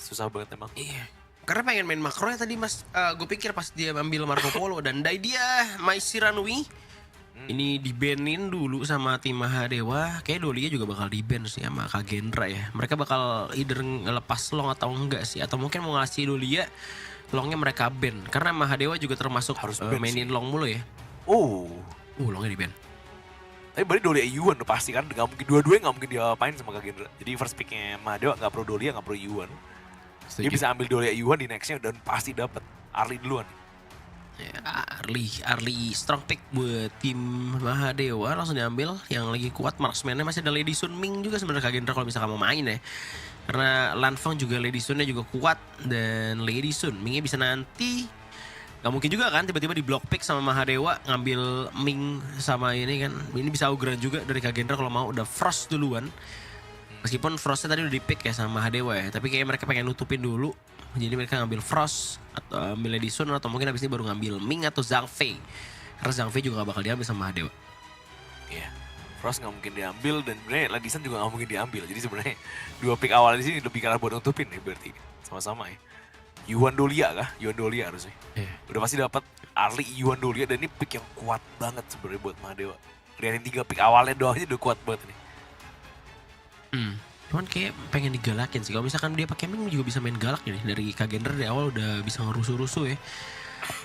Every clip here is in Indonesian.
susah banget emang. Iya. Karena pengen main makronya tadi Mas, gue pikir pas dia ambil Marco Polo dan dia My Shiranui ini di-ban-in dulu sama tim Mahadewa. Kayak Dolia juga bakal di-ban sih sama Kagendra ya. Mereka bakal either ngelepas long atau enggak sih, atau mungkin mau ngasih Dolia longnya mereka ban. Karena Mahadewa juga termasuk Harus ban mainin sih. long mulu ya. Oh, Longnya di-ban. tapi berarti Dolia Yuan udah pasti kan, nggak mungkin dua-duanya nggak mungkin diapain sama Kagendra. Jadi first picknya Mahadewa nggak perlu Dolia, nggak perlu Yuan. Dia bisa ambil Dolia Yuan di nextnya dan pasti dapat early duluan. Ya, early strong pick buat tim Mahadewa langsung diambil. Yang lagi kuat marksman-nya masih ada Lady Sun Ming juga sebenarnya Kagendra kalau misalkan mau main ya. Karena Lanfeng juga Lady Sun-nya juga kuat dan Lady Sun Mingnya bisa nanti. Gak mungkin juga kan tiba-tiba di block pick sama Mahadewa ngambil Ming sama ini kan. Ini bisa Ugran juga dari Kagendra kalau mau udah Frost duluan. Meskipun Frostnya tadi udah di pick ya sama Mahadewa ya, tapi kayaknya mereka pengen nutupin dulu. Jadi mereka ngambil Frost atau ambil Lady Sun atau mungkin abis ini baru ngambil Ming atau Zhang Fei. Karena Zhang Fei juga gak bakal diambil sama Mahadewa. Iya. Frost nggak mungkin diambil dan sebenarnya Ladisan juga nggak mungkin diambil. Jadi sebenarnya dua pick awal di sini lebih karena buat nutupin ya berarti sama-sama ya. Yuan Dolia kah? Yuan Dolia harusnya. Iya. Udah pasti dapat early Yuan Dolia dan ini pick yang kuat banget sebenarnya buat Mahadewa. Dari 3 pick awalnya doang aja udah kuat banget nih. Cuman kayak pengen digalakin sih. Kalau misalkan dia pakai Ming juga bisa main galak ini. Dari Kagendra dari awal udah bisa ngerusuh-rusuh ya.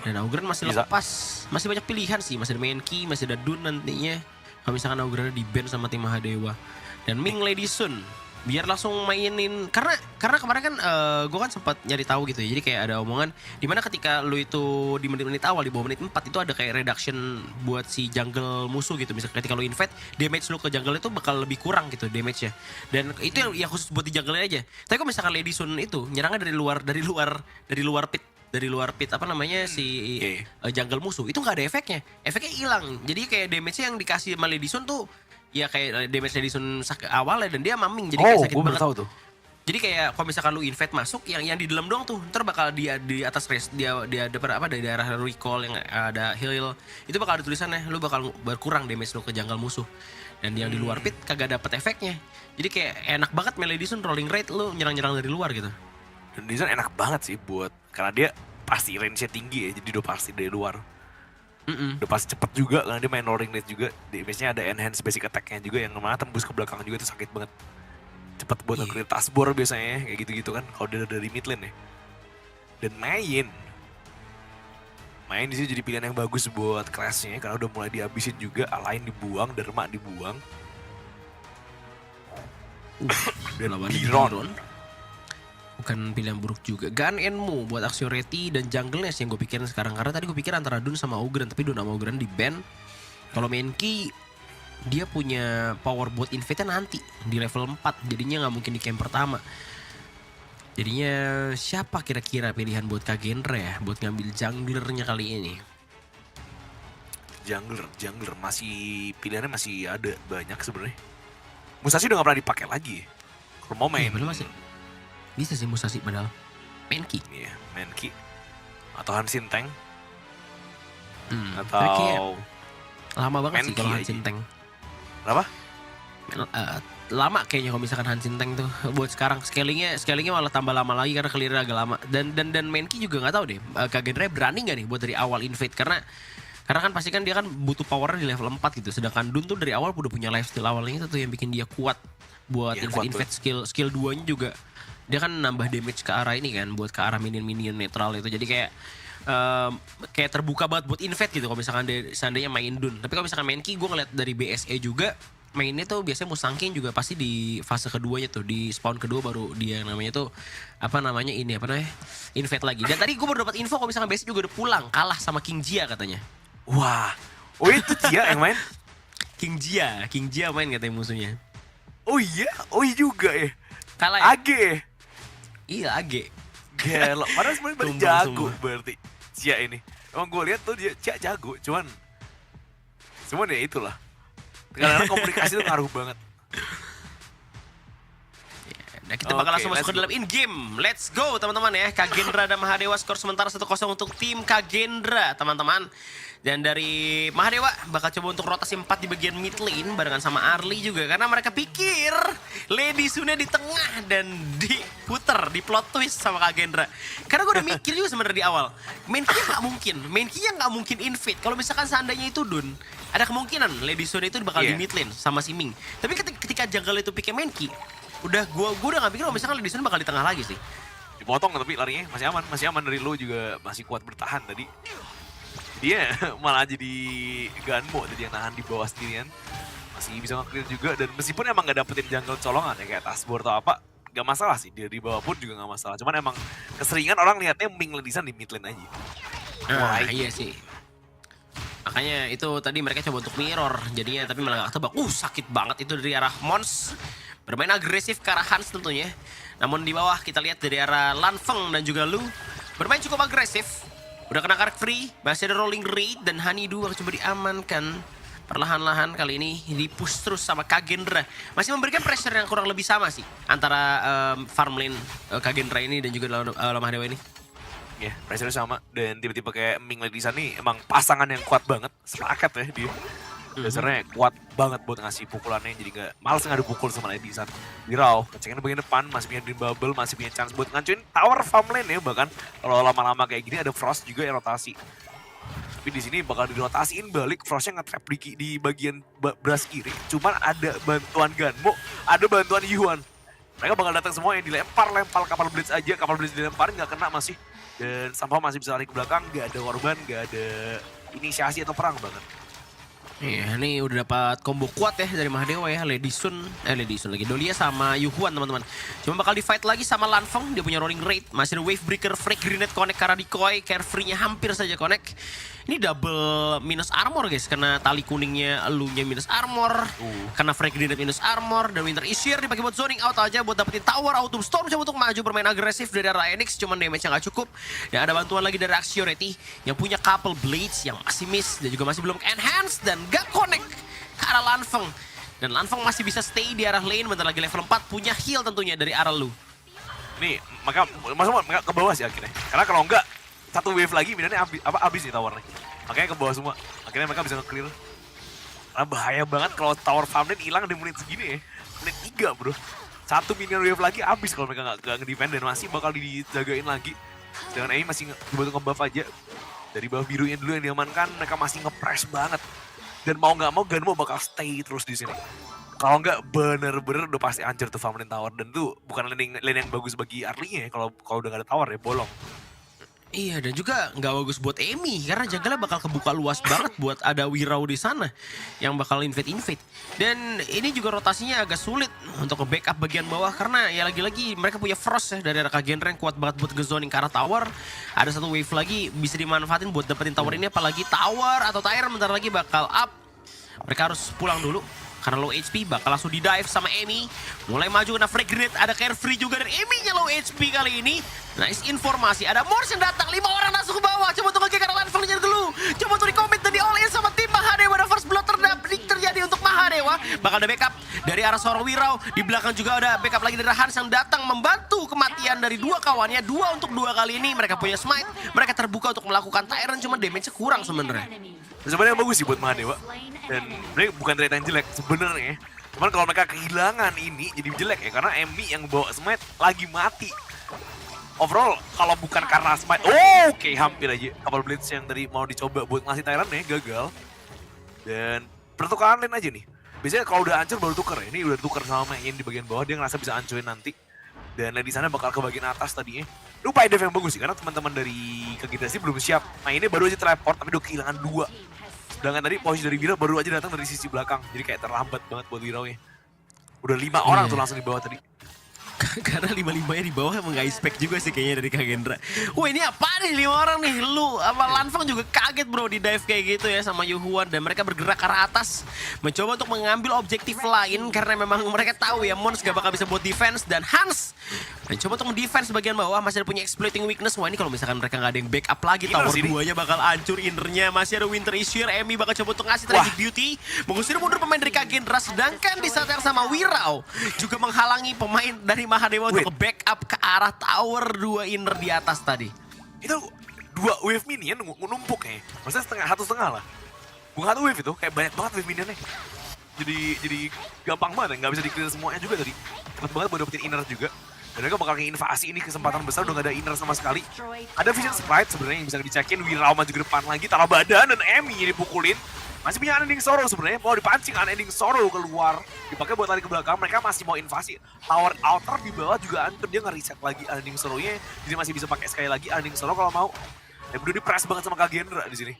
Dan Augran masih Bisa. lepas. Masih banyak pilihan sih. Masih ada Menki, masih ada Dun nantinya. Kalau misalkan Augran di-ban sama tim Mahadewa. Dan Ming Lady Sun. Biar langsung mainin. Karena kemarin kan gue kan sempat nyari tahu gitu ya. Jadi kayak ada omongan. Dimana ketika lu itu di menit-menit awal, di bawah menit 4 itu ada kayak reduction buat si jungle musuh gitu. Misalnya ketika lu invade, damage lu ke jungle itu bakal lebih kurang gitu damage-nya. Dan itu yang khusus buat di jungle aja. Tapi kalau misalkan Lady Sun itu nyerangnya dari luar pit apa namanya si jungle musuh itu nggak ada efeknya hilang. Jadi kayak damage yang dikasih sama Lady Sun tuh ya kayak damage Lady Sun awalnya dan dia maming jadi kayak sakit gue baru banget. tahu tuh. Jadi kayak kalau misalkan lu invade masuk yang di dalam doang tuh ntar bakal di atas rest dia ada apa dari daerah recall yang ada heal itu bakal ada tulisannya lu bakal berkurang damage lu ke jungle musuh. Dan yang di luar pit kagak dapet efeknya. Jadi kayak enak banget main Lady Sun rolling rate lu nyerang-nyerang dari luar gitu. Dan desain enak banget sih buat karena dia pasti range-nya tinggi ya, jadi udah pasti dari luar. Udah pasti cepet juga karena dia main rolling rate juga. Damage-nya ada enhance basic attack-nya juga yang mana tembus ke belakang juga itu sakit banget. Cepet buat nge-clear taskbar biasanya kayak gitu-gitu kan kalau dia dari mid lane ya. Dan main di sini jadi pilihan yang bagus buat class-nya karena udah mulai dihabisin juga, Alain dibuang, Derma dibuang. Dan Lawan Biron. Bukan pilihan buruk juga. Gun Enmu buat Axioreti dan Jungle Nest yang gue pikirin sekarang. Karena tadi gue pikir antara Dun sama Ugran. Tapi Dun sama Ugran di-ban. Kalau Menki, dia punya power buat invade-nya nanti. Di level 4. Jadinya gak mungkin di camp pertama. Jadinya siapa kira-kira pilihan buat Kagendra ya? Buat ngambil junglernya kali ini. Jungler masih pilihannya masih ada banyak sebenarnya. Musashi udah gak pernah dipakai lagi. Kalau mau main Padahal masih bisa sih Musashi padahal. Menki. iya, Menki atau Hansin Tank Tapi kayak atau lama banget sih Menki kalau aja. Hansin Tank. apa? Lama kayaknya kalau misalkan Hansin Tank tuh buat sekarang scalingnya malah tambah lama lagi karena clear agak lama dan Menki juga nggak tahu deh Kagendra berani nggak nih buat dari awal invade karena kan pasti kan dia kan butuh powernya di level 4 gitu sedangkan Dun tuh dari awal udah punya lifesteal awalnya itu tuh yang bikin dia kuat buat Iya, invade skill 2-nya juga dia kan nambah damage ke arah ini kan buat ke arah minion netral itu jadi kayak terbuka banget buat invade gitu kalau misalkan dia seandainya main Dun. Tapi kalau misalkan Menki gue ngeliat dari BSE juga mainnya tuh biasanya Mustang King juga pasti di fase keduanya tuh di spawn kedua baru dia yang namanya tuh invade lagi. Dan tadi gue baru dapat info kalau misalkan BSE juga udah pulang kalah sama King Jia katanya. Wah, oh itu Cia yang main? King Jia main katanya musuhnya. Oh iya juga ya. Kalah ya? Age ya? Iya Age. Gelo, padahal sebenarnya Tumbang jago semua. berarti Cia ini. Emang gue lihat tuh dia Cia jago, cuman ya itulah. Kadang-kadang komunikasi tuh ngaruh banget. Nah, kita bakal langsung masuk ke dalam in-game. Let's go, teman-teman ya. Kagendra dan Mahadewa skor sementara 1-0 untuk tim Kagendra, teman-teman. Dan dari Mahadewa bakal coba untuk rotasi 4 di bagian mid lane barengan sama Arli juga. Karena mereka pikir Lady Sunnya di tengah dan diputer, di plot twist sama Kagendra. Karena gue udah mikir juga sebenarnya di awal. Main key-nya nggak mungkin invade. Kalau misalkan seandainya itu Dun, ada kemungkinan Lady Sun itu bakal di mid lane sama si Ming. Tapi ketika jungle itu picknya main key, gue udah gak pikir kalau misalkan Lady Sun bakal di tengah lagi sih. Dipotong tapi larinya masih aman dari lo juga masih kuat bertahan tadi. Dia malah jadi Ganmo tadi yang nahan di bawah sendirian. Masih bisa nge-clear juga dan meskipun emang gak dapetin jungle colongan ya kayak Tasbor atau apa, gak masalah sih, dia di bawah pun juga gak masalah. Cuman emang keseringan orang lihatnya Ming Ledisan di mid lane aja. Nah, iya sih. Makanya itu tadi mereka coba untuk mirror jadinya tapi malah gak ketebak. Sakit banget itu dari arah Mons. Bermain agresif ke arah Hans tentunya. Namun di bawah kita lihat dari arah Lanfeng dan juga Lu bermain cukup agresif. Udah kena karek free, masih ada rolling raid dan Honeydew bakal coba diamankan. Perlahan-lahan kali ini di-push terus sama Kagendra. Masih memberikan pressure yang kurang lebih sama sih antara farm lane Kagendra ini dan juga Mahadewa ini. Ya, pressure sama dan tiba-tiba kayak Ming Ledisan nih emang pasangan yang kuat banget, sepakat ya dia. Dasarnya kuat banget buat ngasih pukulannya, jadi gak males ngadu pukul sama Ledisan. Wirau, ngeceknya bagian depan, masih punya Dream Bubble, masih punya chance buat ngancuin tower farm lane ya. Bahkan kalau lama-lama kayak gini ada Frost juga yang rotasi. Tapi di sini bakal dirotasiin balik, Frostnya nge-trap di bagian beras kiri. Cuman ada bantuan Ganmo, ada bantuan Yuan. Mereka bakal datang semua yang lempar kapal Blitz aja, kapal Blitz dilemparin nggak kena masih. Dan Sampah masih bisa lari ke belakang, nggak ada korban, nggak ada inisiasi atau perang banget. Iya, ini udah dapat combo kuat ya dari Mahadewa ya. Lady Sun lagi. Dolia sama Yuhuan teman-teman. Cuma bakal di fight lagi sama Lanfeng. Dia punya rolling raid. Masih ada wave breaker, frag grenade connect karena decoy. Carefree-nya hampir saja connect. Ini double minus armor guys. Kena tali kuningnya, elunya minus armor. Kena frag grenade minus armor. Dan Winter Ishir dipakai buat zoning out aja. Buat dapetin tower, Autumn Storm coba untuk maju bermain agresif dari arah Enix. Cuman damage-nya gak cukup. Dan ada bantuan lagi dari Axioreti yang punya couple blades yang masih miss. Dan juga masih belum enhance. Dan gak connect ke arah Lanfeng. Dan Lanfeng masih bisa stay di arah lane. Bentar lagi level 4 punya heal tentunya dari arah Lu. Nih, maka ke bawah sih akhirnya. Karena kalau enggak, satu wave lagi minannya abis nih towernya. Makanya ke bawah semua. Akhirnya mereka bisa nge-clear. Karena bahaya banget kalau tower farm lane hilang di menit segini ya. Menit 3 bro. Satu minion wave lagi abis kalau mereka nggak nge-defend dan masih bakal dijagain lagi. Sedangkan Amy masih dibantu nge-buff aja. Dari bawah birunya dulu yang diamankan, mereka masih nge-press banget. Dan mau nggak mau Ganmo bakal stay terus di sini. Kalau nggak bener-bener udah pasti hancur tuh farm lane tower. Dan tuh bukan lane yang bagus bagi Arlinya ya. Kalau udah nggak ada tower ya bolong. Iya, dan juga nggak bagus buat Amy karena jaganya bakal kebuka luas banget buat ada Wirau di sana yang bakal invade. Dan ini juga rotasinya agak sulit untuk nge-backup bagian bawah karena ya lagi-lagi mereka punya Frost ya dari arah Kagendra yang kuat banget buat nge-zoning ke arah tower. Ada satu wave lagi bisa dimanfaatin buat dapetin tower ini, apalagi tower atau Tyrant bentar lagi bakal up. Mereka harus pulang dulu. Karena low HP bakal langsung di-dive sama Amy. Mulai maju kena frag grenade, ada Carefree juga dan Amy-nya low HP kali ini. Nice informasi, ada Morse yang datang, 5 orang masuk ke bawah. Coba untuk nge-kick karena Lanfeng dengan Glue. Coba untuk di-commit dan di-all-in sama tim Mahadewa. Dan first blood terjadi untuk Mahadewa. Bakal ada backup dari arah seorang Wirau. Di belakang juga ada backup lagi dari Hans yang datang membantu kematian dari dua kawannya. 2 untuk 2 kali ini, mereka punya smite. Mereka terbuka untuk melakukan Tyrant, cuma damage-nya kurang sebenarnya. Sebenarnya bagus sih buat Mahadewa. Dan mereka bukan trade yang jelek sebenarnya. Cuman kalau mereka kehilangan ini jadi jelek ya karena Amy yang bawa smite lagi mati. Overall kalau bukan karena smite, oke, hampir aja kapal blitz yang tadi mau dicoba buat ngasih Tyrant ya gagal. Dan pertukaran lane aja nih. Biasanya kalau udah hancur baru tuker ya. Ini udah tuker sama Main di bagian bawah, dia ngerasa bisa hancurin nanti. Dan di sana bakal ke bagian atas tadinya. Lupa dive yang bagus sih karena teman-teman dari Kegitasi belum siap. Mainnya baru aja teleport tapi udah kehilangan 2. Sedangkan tadi posisi dari Wirau baru aja datang dari sisi belakang. Jadi kayak terlambat banget buat Wirau-nya. Udah 5 orang tuh langsung di bawah tadi. Karena 5-5-nya di bawah emang gak expect juga sih kayaknya dari Kagendra. Wah ini apa nih 5 orang nih. Lu sama Lanfeng juga kaget bro di dive kayak gitu ya sama Yuhuan. Dan mereka bergerak ke arah atas. Mencoba untuk mengambil objektif lain. Karena memang mereka tahu ya Mons gak bakal bisa buat defense. Dan Hans Dan coba untuk defense bagian bawah masih ada punya exploiting weakness. Wah ini kalau misalkan mereka nggak ada yang backup lagi, Inner tower sih ini. 2-nya bakal hancur. Innernya masih ada Winter Issue. Emi bakal coba untuk ngasih Tragic Beauty, mengusir mundur pemain dari Kagendra. Sedangkan di saat yang sama Wirao juga menghalangi pemain dari Mahadewa untuk backup ke arah tower 2 inner di atas tadi. Itu 2 wave minion numpuk ya. Maksudnya satu setengah lah. Bukan 1 wave itu, kayak banyak banget wave minionnya. Jadi gampang banget ya, nggak bisa di-clear semuanya juga tadi. Cepet banget buat dapetin inner juga. Dan mereka bakal invasi ini, kesempatan besar udah gak ada inner sama sekali. Ada Vision Sprite sebenarnya yang bisa dicekin, Wirao maju ke depan lagi, taruh badan dan Emi dipukulin. Masih punya Unending Sorrow sebenarnya, mau dipancing Unending Sorrow keluar. Dipakai buat lari ke belakang, mereka masih mau invasi. Tower outer di bawah juga hancur, dia nge-reset lagi Unending Sorrow-nya. Jadi masih bisa pakai sekali lagi Unending Sorrow kalau mau. Dan udah di-press banget sama Kagendra di sini.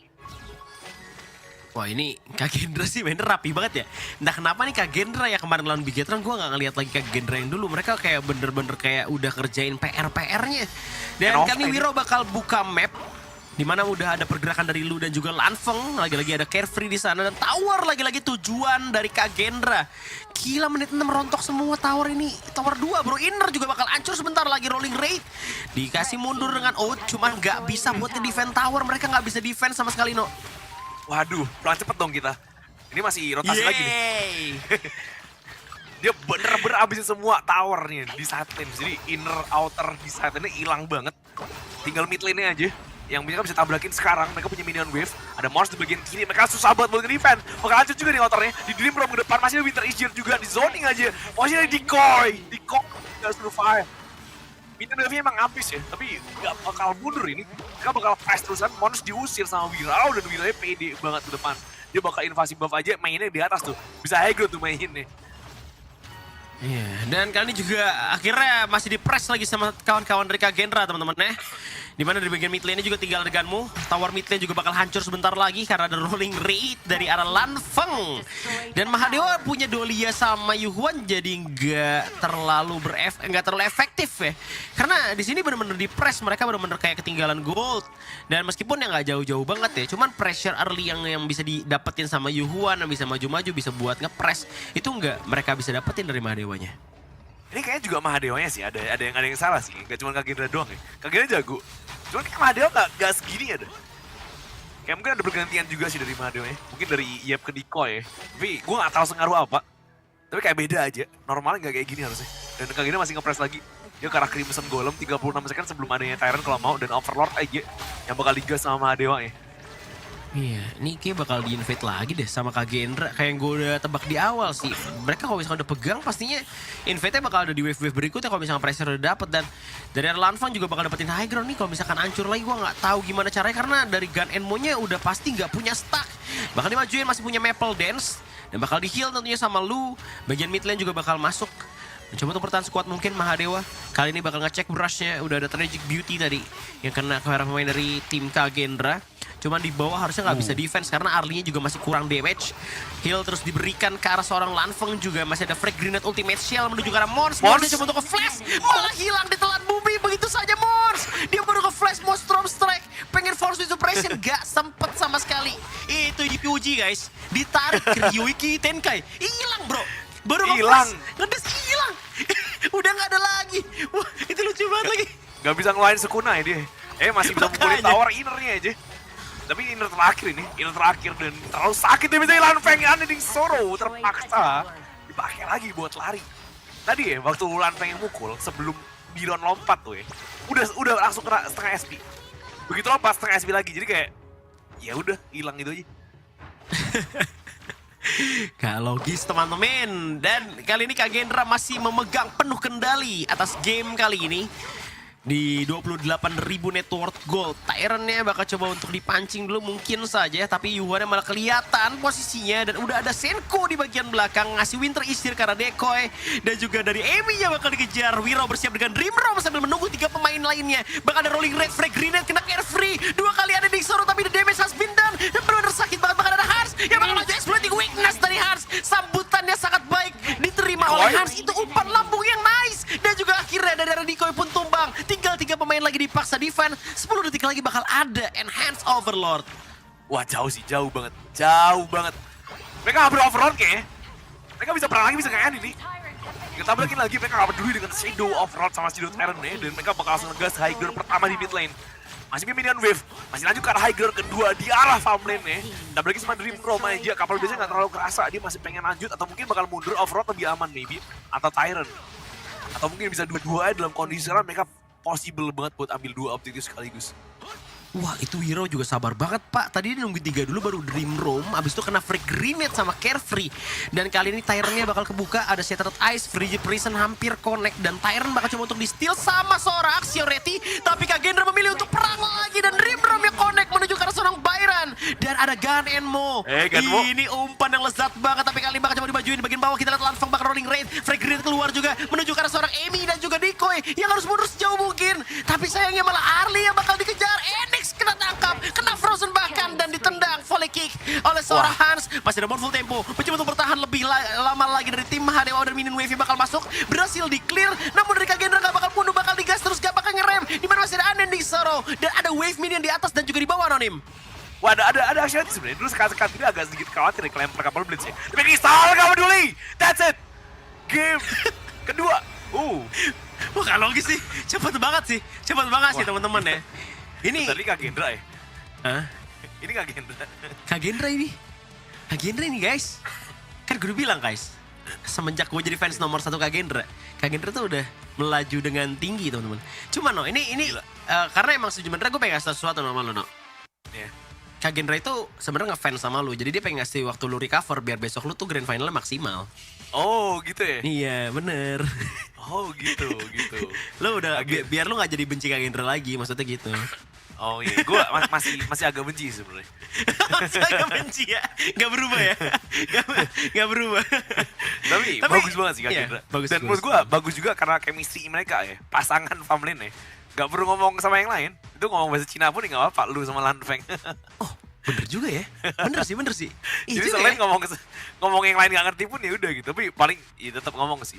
Wah ini Kagendra sih mainnya rapi banget ya. Entah kenapa nih Kagendra ya kemarin lawan Bigetron gue gak ngeliat lagi Kagendra yang dulu. Mereka kayak bener-bener kayak udah kerjain PR-PR-nya. Dan kali ini Wiro bakal buka map. Dimana udah ada pergerakan dari Lu dan juga Lanfeng. Lagi-lagi ada Carefree di sana dan tower lagi-lagi tujuan dari Kagendra. Gila menit 6 rontok semua tower ini. Tower 2 bro, inner juga bakal hancur sebentar lagi rolling rate. Dikasih mundur dengan cuman gak bisa buat nge-defend tower. Mereka gak bisa defend sama sekali no. Waduh, pulang cepet dong kita. Ini masih rotasi lagi nih. Dia bener-bener abisin semua towernya di sidelane. Jadi inner outer di sidelane hilang banget. Tinggal mid lane-nya aja. Yang mereka bisa tabrakin sekarang. Mereka punya minion wave. Ada Morse di bagian kiri. Mereka susah banget buat nge-defend. Bakal hancur juga nih outernya. Di Dream Room ke depan. Masih ada Winter Issue juga. Di zoning aja. Masih ada decoy. Decoy. Gak survive. Minion wave-nya emang habis ya. Tapi gak bakal mundur ini. Mereka bakal press terusan. Mons diusir sama Wirao. Dan Wirao pede banget ke depan. Dia bakal invasi buff aja. Mainnya di atas tuh. Bisa high ground tuh mainnya. Iya, dan kali ini juga akhirnya masih di-press lagi sama kawan-kawan dari Kagendra teman-teman ya. Dimana dari bagian mid lane juga tinggal reganmu. Tower mid lane juga bakal hancur sebentar lagi karena ada rolling rate dari arah Lanfeng. Dan Mahadewa punya Dolia sama Yuhuan jadi nggak terlalu efektif ya. Karena di sini benar-benar di-press, mereka benar-benar kayak ketinggalan gold. Dan meskipun yang nggak jauh-jauh banget ya, cuman pressure early yang bisa didapetin sama Yuhuan yang bisa maju-maju, bisa buat nge-press, itu nggak mereka bisa dapetin dari Mahadewanya. Ini kayaknya juga Mahadewanya sih, ada yang salah sih, gak cuma Kagendra doang ya. Kagendra jago, cuman kayak Mahadewa gak segini ada. Kayak mungkin ada pergantian juga sih dari Mahadewanya, mungkin dari Yep ke Decoy ya. Tapi gue gak tahu sengaruh apa, tapi kayak beda aja, normalnya gak kayak gini harusnya. Dan Kagendra masih nge-press lagi, dia ke arah Crimson Golem 36 second sebelum adanya Tyrant kalau mau, dan Overlord aja yang bakal digas sama Mahadewa ya. Iya, ini kayak bakal di-invade lagi deh sama Kagendra. Kayak yang gue udah tebak di awal sih. Mereka kalau misalkan udah pegang pastinya invade-nya bakal ada di wave-wave berikutnya kalau misalkan pressure udah dapet. Dan dari Lanfeng juga bakal dapetin high ground nih kalau misalkan hancur lagi. Gue nggak tahu gimana caranya karena dari Gun Enmo-nya udah pasti nggak punya stack. Bakal dimajuin masih punya Maple Dance. Dan bakal di-heal tentunya sama Lu. Bagian mid lane juga bakal masuk. Mencoba untuk bertahan squad mungkin Mahadewa. Kali ini bakal ngecek brushnya. Udah ada Tragic Beauty tadi yang kena ke arah pemain dari tim Kagendra. Cuman di bawah harusnya nggak bisa defense karena Arlie-nya juga masih kurang damage. Heal terus diberikan ke arah seorang Lanfeng juga. Masih ada Frag Grenade Ultimate Shell menuju ke arah Mons. Mons coba untuk ke-flash. Malah hilang ditelan bumi. Begitu saja Mons. Dia baru ke-flash mau Storm Strike. Pengen force suppression. Gak sempet sama sekali. Itu Yuji guys. Ditarik ke Ryuiki Tenkai. Hilang bro. Baru hilang. Ngedes hilang. Udah nggak ada lagi. Wah itu lucu banget lagi. Gak bisa ngeluarin sekunai dia. Masih bisa mukulin tower innernya aja. Tapi inner terakhir dan terlalu sakit dia bisa Lanfeng. Unending Sorrow terpaksa dipakai lagi buat lari. Tadi ya waktu Lanfeng yang mukul sebelum Biron lompat tuh ya, udah langsung kena setengah SP. Begitu lompat setengah SP lagi, jadi kayak ya udah hilang itu aja. Gak logis teman-teman. Dan kali ini Kagendra masih memegang penuh kendali atas game kali ini. Di 28.000 net worth gold. Tyrant-nya bakal coba untuk dipancing dulu mungkin saja. Tapi Yuhuan malah kelihatan posisinya. Dan udah ada Senko di bagian belakang. Ngasih Winter Issue karena decoy. Dan juga dari Emi-nya bakal dikejar. Wirao bersiap dengan Dream Room sambil menunggu 3 pemain lainnya. Bakal ada Rolling Red, Frag Grenade, kena Carefree. 2 kali ada Unending Sorrow tapi the damage has been done. Dan benar-benar sakit banget. Bakal ada Hans yang bakal maju exploiting weakness dari Hans. Sambutannya sangat baik diterima oleh Hans. Itu umpan lambung yang nice. Dan juga akhirnya dari decoy pun tumbang. Tinggal 3 pemain lagi dipaksa defense. 10 detik lagi bakal ada Enhanced Overlord. Wah jauh sih, jauh banget. Jauh banget. Mereka nggak ber-overlord kayaknya. Mereka bisa perang lagi, bisa kayak ini. Kita balikin lagi, mereka gak peduli dengan Shadow of Rod sama Shadow Tyrant ya. Dan mereka bakal langsung ngegas high ground pertama di mid lane. Masih minion wave, masih lanjut ke arah high ground kedua di arah farm lane ya. Dan lagi sama Dream Chrome aja, kapal biasanya gak terlalu kerasa. Dia masih pengen lanjut atau mungkin bakal mundur, Of Rod lebih aman maybe. Atau Tyrant. Atau mungkin bisa dua-dua dalam kondisi sekarang mereka possible banget buat ambil 2 objektif sekaligus. Wah itu hero juga sabar banget pak. Tadi dia nungguin 3 dulu baru Dream Roam. Abis itu kena free grenade sama Carefree. Dan kali ini Tyrant-nya bakal kebuka. Ada Shattered Ice, Frigid Prison hampir connect. Dan Tyrant bakal coba untuk di-steal sama seorang Axioreti. Tapi Kagendra memilih untuk perang lagi. Dan Dream Roam-nya connect menuju ke arah seorang Byron. Dan ada Gun and Mo. Gunmo. Ini umpan yang lezat banget. Tapi kali ini bakal coba dibajuin di bagian bawah. Kita lihat Lanfang bakal rolling raid. Free grenade keluar juga. Menuju ke arah seorang Amy dan juga Decoy. Yang harus mundur sejauh mungkin. Tapi sayangnya malah Arlie yang bakal dikejar. Enix kena tangkap, kena frozen bahkan dan ditendang volley kick oleh seorang Hans. Masih ada full tempo, mencoba untuk bertahan lebih lama lagi dari tim Mahadewa dan Minion Wave bakal masuk, berhasil di clear. Namun dari Kagendra gak bakal mundur, bakal digas terus gak bakal ngerem. Dimana masih ada Unending Sorrow dan ada wave minion di atas dan juga di bawah Anonim. Wah ada action sebenarnya. Dulu sekat-sekat ini agak sedikit khawatir ya kelempar kapal blitz ya. Tapi Kristal gak peduli. That's it. Game kedua. Wah gak logis sih, cepet banget sih teman-teman ya. Ini tadi Kagendra ya? Hah? Ini Kagendra. Kagendra ini guys. Kan gue udah bilang guys, semenjak gue jadi fans nomor 1 Kagendra tuh udah melaju dengan tinggi teman-teman. Cuma no, ini karena emang sebenarnya gue pengen ngasih sesuatu sama lo no. Yeah. Kagendra itu sebenarnya ngefans sama lu, jadi dia pengen ngasih waktu lu recover biar besok lu tuh grand finalnya maksimal. Oh gitu ya? Iya bener. Oh gitu. Lo udah biar lu gak jadi benci Kagendra lagi, maksudnya gitu. Oh iya, gue masih agak benci sebenarnya. Masih agak benci ya? Gak berubah ya? Gak berubah. Tapi bagus banget sih Kagendra. Iya, bagus, dan menurut gue bagus juga karena chemistry mereka ya. Pasangan farm lane ya. Gak perlu ngomong sama yang lain. Itu ngomong bahasa Cina pun ya gak apa-apa, lu sama Lanfeng. Oh bener juga ya? Bener sih. Jadi selain ngomong yang lain gak ngerti pun ya udah gitu. Tapi paling ya tetap ngomong sih.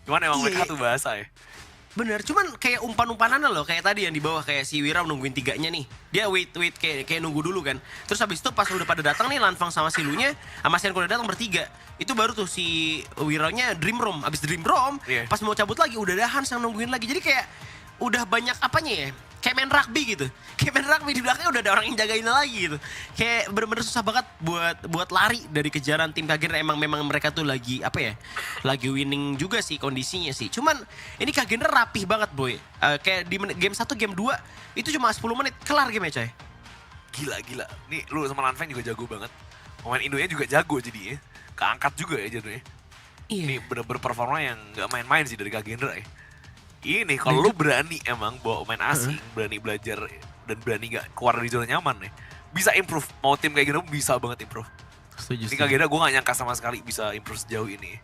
Cuman emang mereka satu bahasa ya. Bener, cuman kayak umpan-umpanannya loh, kayak tadi yang di bawah kayak si Wira nungguin 3-nya nih. Dia wait kayak nunggu dulu kan. Terus habis itu pas udah pada datang nih Lanfang sama si Lunya, sama Sian udah datang bertiga. Itu baru tuh si Wiranya Dream Roam. Abis Dream Roam, pas mau cabut lagi udah ada Hans yang nungguin lagi. Jadi kayak udah banyak apanya ya. Kayak main rugby gitu. Kayak main rugby di belakangnya udah ada orang yang jagain lagi gitu. Kayak bener-bener susah banget buat lari dari kejaran tim Kagendra. Memang mereka tuh lagi apa ya? Lagi winning juga sih kondisinya sih. Cuman ini Kagendra rapih banget boy. Kayak di game 1, game 2 itu cuma 10 menit kelar game coy. Gila. Nih lu sama Lanfeng juga jago banget. Pemain Indonya juga jago jadinya. Keangkat juga ya jadinya. Iya. Ini bener-bener performa yang gak main-main sih dari Kagendra ya. Ini kalau lu berani emang bawa pemain asing, berani belajar dan berani gak keluar dari zona nyaman nih, bisa improve. Mau tim kayak gini bisa banget improve. Setuju. Ini Kagendra gue gak nyangka sama sekali bisa improve sejauh ini.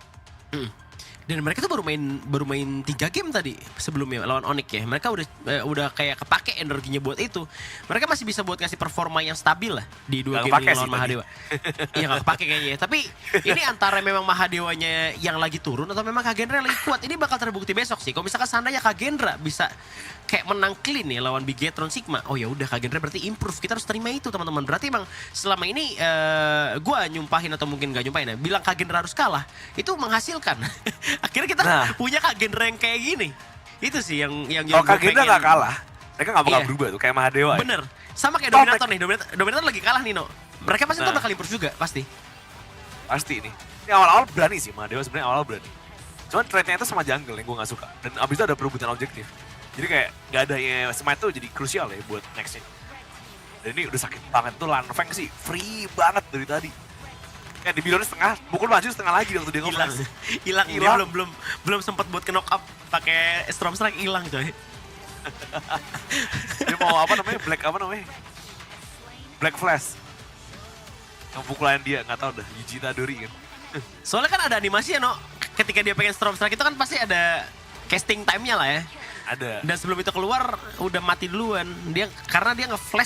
Dan mereka tuh baru main 3 game tadi sebelumnya lawan Onyx ya. Mereka udah kayak kepake energinya buat itu. Mereka masih bisa buat ngasih performa yang stabil lah di 2 game ini lawan Mahadewa. Iya gak kepake kayaknya. Tapi ini antara memang Mahadewanya yang lagi turun atau memang Kagendra yang lagi kuat. Ini bakal terbukti besok sih. Kalau misalkan seandainya Kagendra bisa kayak menang clean nih lawan Bigetron Sigma. Oh ya udah Kagendra berarti improve. Kita harus terima itu teman-teman. Berarti emang selama ini gue nyumpahin atau mungkin gak nyumpahin ya. Bilang Kagendra harus kalah. Itu menghasilkan. Akhirnya kita punya Kagendra yang kayak gini. Itu sih yang kalau Kagendra gak kalah, mereka gak bakal berubah tuh kayak Mahadewa. Bener. Sama kayak Dominator nih. Dominator lagi kalah nih no. Mereka pasti bakal improve juga pasti. Pasti ini. Ini awal-awal berani sih Mahadewa sebenarnya awal berani. Cuman trade-nya itu sama jungle yang gue gak suka. Dan abis itu ada perebutan objektif. Jadi kayak gak adanya smite tuh jadi krusial ya buat nextnya. Dan ini udah sakit banget tuh Lanfeng sih. Free banget dari tadi. Kayak di bilonnya setengah, pukul maju setengah lagi waktu dia ngomong. Hilang. Dia belum sempat buat ke knock up pakai Storm Strike hilang coy. Dia mau Black Flash. Yang pukulan dia nggak tahu dah, Yuji Tadori kan. Soalnya kan ada animasi ya no, ketika dia pengen Storm Strike itu kan pasti ada casting time-nya lah ya. Ada. Dan sebelum itu keluar udah mati duluan. Karena dia nge-flash